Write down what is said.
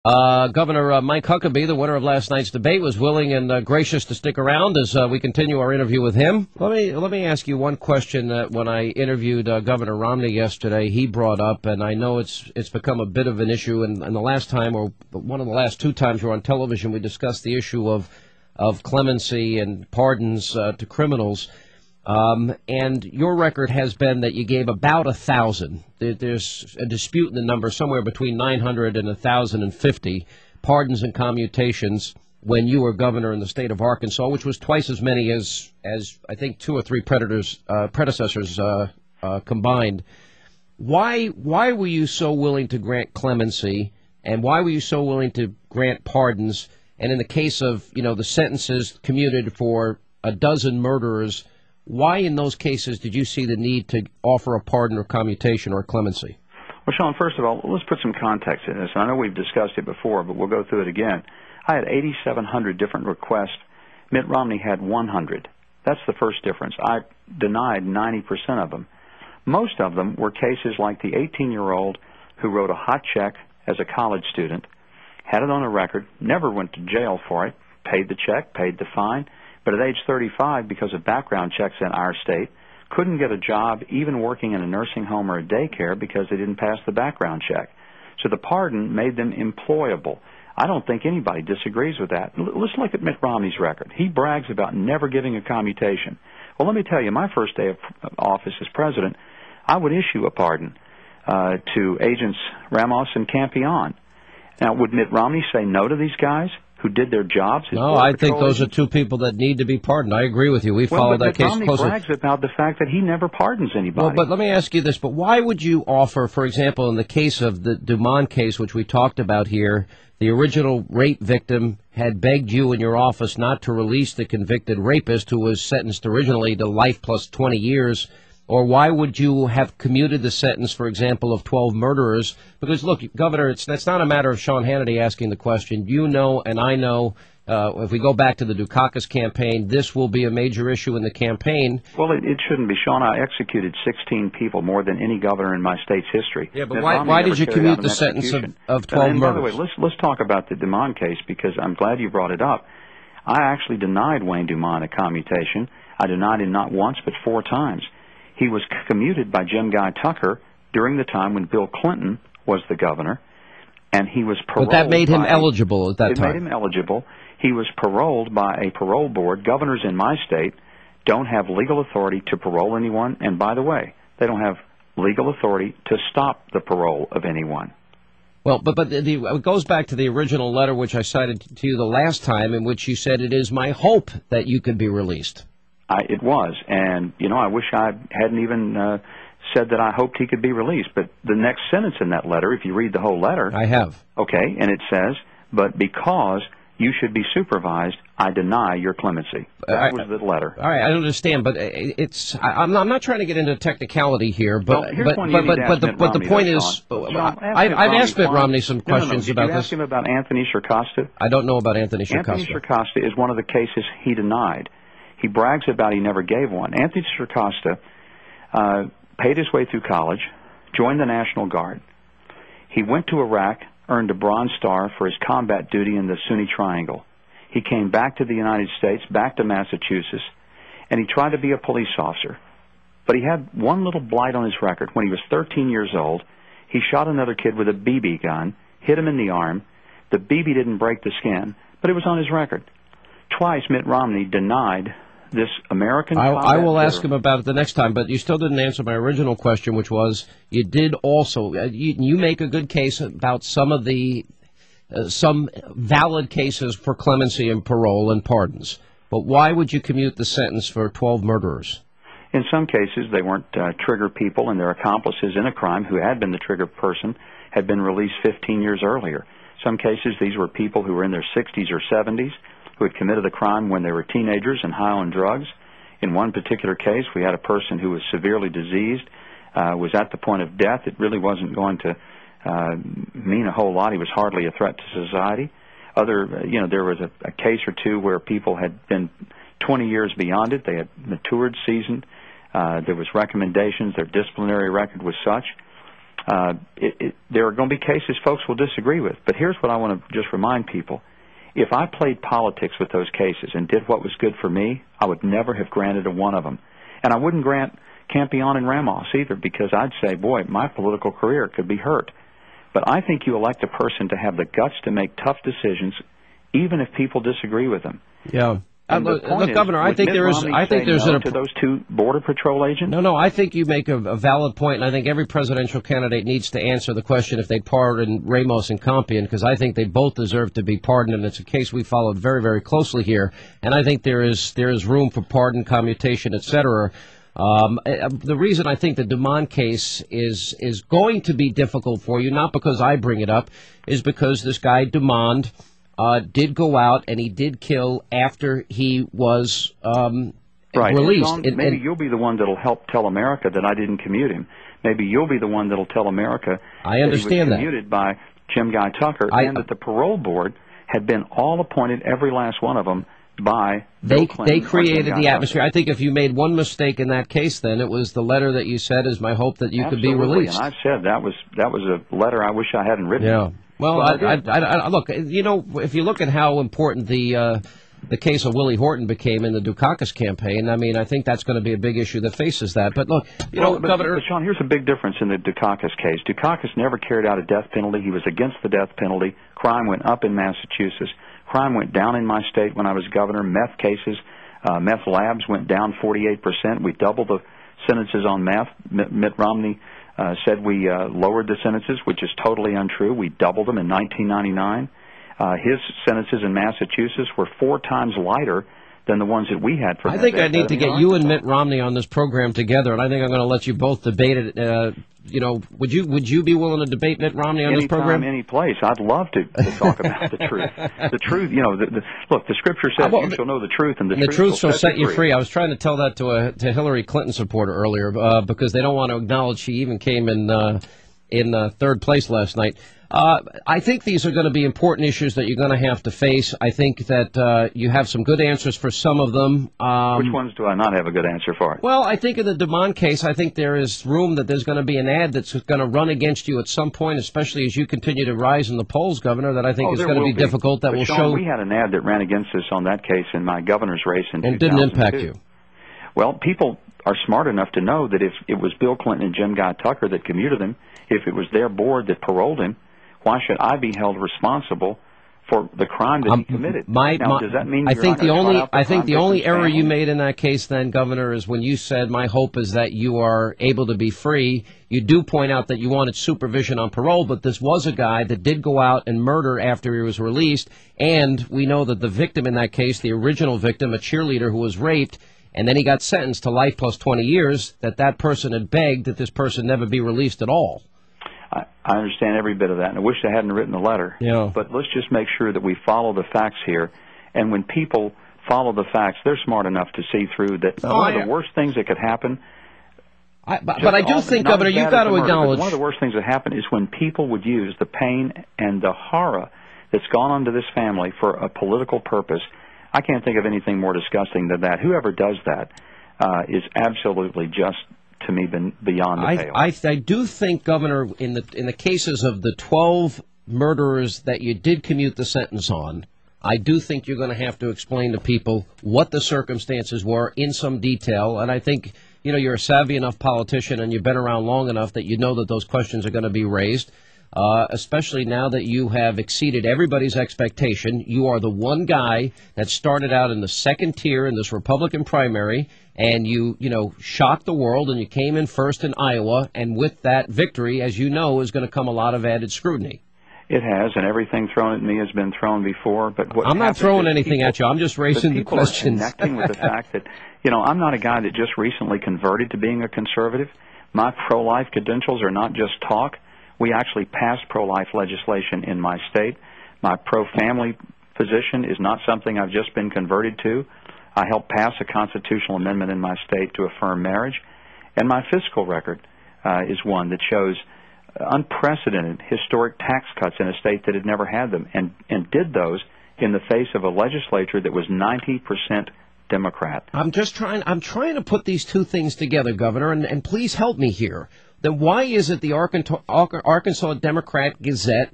Governor Mike Huckabee, the winner of last night's debate, was willing and gracious to stick around as we continue our interview with him. Let me ask you one question that when I interviewed Governor Romney yesterday, he brought up, and I know it's become a bit of an issue. And the last time, or one of the last two times we were on television, we discussed the issue of clemency and pardons to criminals. And your record has been that you gave about 1,000. There's a dispute in the number, somewhere between 900 and 1,050 pardons and commutations when you were governor in the state of Arkansas, which was twice as many as I think two or three predecessors combined. Why were you so willing to grant clemency, and why were you so willing to grant pardons? And in the case of the sentences commuted for a dozen murderers, why in those cases did you see the need to offer a pardon or commutation or clemency? Well, Sean, first of all, let's put some context in this. I know we've discussed it before, but we'll go through it again. I had 8,700 different requests. Mitt Romney had 100. That's the first difference. I denied 90% of them. Most of them were cases like the 18-year-old who wrote a hot check as a college student, had it on a record, never went to jail for it, paid the check, paid the fine, but at age 35, because of background checks in our state, couldn't get a job even working in a nursing home or a daycare because they didn't pass the background check. So the pardon made them employable. I don't think anybody disagrees with that. Let's look at Mitt Romney's record. He brags about never giving a commutation. Well, let me tell you, my first day of office as president, I would issue a pardon to Agents Ramos and Campion. Now, would Mitt Romney say no to these guys who did their jobs? No, I think those are two people that need to be pardoned. I agree with you. We followed that case closely. Mitt Romney brags about the fact that he never pardons anybody. Well, but let me ask you this. But why would you offer, for example, in the case of the Dumont case, which we talked about here, the original rape victim had begged you in your office not to release the convicted rapist who was sentenced originally to life plus 20 years, or why would you have commuted the sentence, for example, of 12 murderers? Because, look, Governor, that's not a matter of Sean Hannity asking the question. You know and I know, if we go back to the Dukakis campaign, this will be a major issue in the campaign. Well, it shouldn't be. Sean, I executed 16 people, more than any governor in my state's history. Yeah, but why did you commute the sentence of 12 murders? By the way, let's talk about the Dumont case, because I'm glad you brought it up. I actually denied Wayne Dumont a commutation. I denied him not once but 4 times. He was commuted by Jim Guy Tucker during the time when Bill Clinton was the governor, and he was paroled. But that made him eligible at that time. It made him eligible. He was paroled by a parole board. Governors in my state don't have legal authority to parole anyone, and by the way, they don't have legal authority to stop the parole of anyone. Well, but it goes back to the original letter which I cited to you the last time, in which you said, "It is my hope that you could be released." It was, and, I wish I hadn't even said that I hoped he could be released. But the next sentence in that letter, if you read the whole letter... I have. Okay, and it says, "But because you should be supervised, I deny your clemency." That was the letter. All right, I understand, but I'm not trying to get into technicality here, but the point is, I've asked Mitt Romney some questions about this. Did you ask him about Anthony Shirkosta? I don't know about Anthony Shirkosta. Anthony Shirkosta is one of the cases he denied. He brags about he never gave one. Anthony Shirkosta paid his way through college, joined the National Guard. He went to Iraq, earned a Bronze Star for his combat duty in the Sunni Triangle. He came back to the United States, back to Massachusetts, and he tried to be a police officer. But he had one little blight on his record. When he was 13 years old, he shot another kid with a BB gun, hit him in the arm. The BB didn't break the skin, but it was on his record. Twice Mitt Romney denied this American I will ask him about it the next time, but you still didn't answer my original question, which was, you did also, you make a good case about some of the, some valid cases for clemency and parole and pardons, but why would you commute the sentence for 12 murderers? In some cases, they weren't trigger people, and their accomplices in a crime who had been the trigger person had been released 15 years earlier. Some cases, these were people who were in their 60s or 70s, who had committed a crime when they were teenagers and high on drugs. In one particular case, we had a person who was severely diseased, was at the point of death. It really wasn't going to mean a whole lot. He was hardly a threat to society. There was a case or two where people had been 20 years beyond it. They had matured, seasoned. There was recommendations. Their disciplinary record was such. There are going to be cases folks will disagree with. But here's what I want to just remind people. If I played politics with those cases and did what was good for me, I would never have granted a one of them. And I wouldn't grant Campion and Ramos either, because I'd say, boy, my political career could be hurt. But I think you elect a person to have the guts to make tough decisions, even if people disagree with them. Yeah. Look, Governor, I think there's to those two Border Patrol agents. No, I think you make a valid point, and I think every presidential candidate needs to answer the question if they pardon Ramos and Campion, because I think they both deserve to be pardoned, and it's a case we followed very, very closely here. And I think there is room for pardon, commutation, etc. The reason I think the Dumont case is going to be difficult for you, not because I bring it up, is because this guy Dumont did go out and he did kill after he was released. Sean, maybe you'll be the one that'll help tell America that I didn't commute him. Maybe you'll be the one that'll tell America I understand that he was commuted by Jim Guy Tucker, and that the parole board had been all appointed, every last one of them, by Bill Clinton. They created the atmosphere. I think if you made one mistake in that case, then it was the letter that you said is my hope that you could be released. And I've said that was a letter I wish I hadn't written. Yeah. Well, I look, you know, if you look at how important the case of Willie Horton became in the Dukakis campaign, I mean, I think that's going to be a big issue that faces that. But look, Governor. But Sean, here's a big difference in the Dukakis case. Dukakis never carried out a death penalty. He was against the death penalty. Crime went up in Massachusetts. Crime went down in my state when I was governor. Meth cases, meth labs went down 48%. We doubled the sentences on meth. Mitt Romney said we lowered the sentences, which is totally untrue. We doubled them in 1999. His sentences in Massachusetts were 4 times lighter than the ones that we had for I think I need to get you and Mitt Romney on this program together, and I think I'm going to let you both debate it. Would you be willing to debate Mitt Romney on this program? Any place. I'd love to talk about the truth. The truth, look, the Scripture says you shall know the truth, and the truth shall set you free. I was trying to tell that to a Hillary Clinton supporter earlier because they don't want to acknowledge she even came in third place last night. I think these are going to be important issues that you're going to have to face. I think that you have some good answers for some of them. Which ones do I not have a good answer for? Well, I think in the Dumont case, I think there is room that there's going to be an ad that's going to run against you at some point, especially as you continue to rise in the polls, Governor, that I think is going to be difficult. That will show. We had an ad that ran against us on that case in my governor's race in 2002. And didn't impact you. Well, people are smart enough to know that if it was Bill Clinton and Jim Guy Tucker that commuted him, if it was their board that paroled him, why should I be held responsible for the crime that he committed? Does that mean I think the only error you made in that case, then, Governor, is when you said, "My hope is that you are able to be free." You do point out that you wanted supervision on parole, but this was a guy that did go out and murder after he was released, and we know that the victim in that case, the original victim, a cheerleader who was raped, and then he got sentenced to life plus 20 years. That person had begged that this person never be released at all. I understand every bit of that, and I wish I hadn't written the letter. Yeah. But let's just make sure that we follow the facts here. And when people follow the facts, they're smart enough to see through that one of the worst things that could happen. But I do think, Governor, you've got to acknowledge. One of the worst things that happen is when people would use the pain and the horror that's gone onto this family for a political purpose. I can't think of anything more disgusting than that. Whoever does that is absolutely just, to me, beyond the pale. I do think, Governor, in the cases of the 12 murderers that you did commute the sentence on, I do think you're going to have to explain to people what the circumstances were in some detail. And I think, you're a savvy enough politician and you've been around long enough that you know that those questions are going to be raised, especially now that you have exceeded everybody's expectation. You are the one guy that started out in the second tier in this Republican primary, and you shocked the world, and you came in first in Iowa, and with that victory, as you know, is going to come a lot of added scrutiny. It has, and everything thrown at me has been thrown before. But I'm not throwing anything at you. I'm just raising the questions. People are connecting with the fact that, I'm not a guy that just recently converted to being a conservative. My pro-life credentials are not just talk. We actually passed pro-life legislation in my state. My pro-family position is not something I've just been converted to. I helped pass a constitutional amendment in my state to affirm marriage. And my fiscal record is one that shows unprecedented historic tax cuts in a state that had never had them, and did those in the face of a legislature that was 90% Democrat. I'm trying to put these two things together, Governor, and please help me here. then why is it the Arkansas Democrat Gazette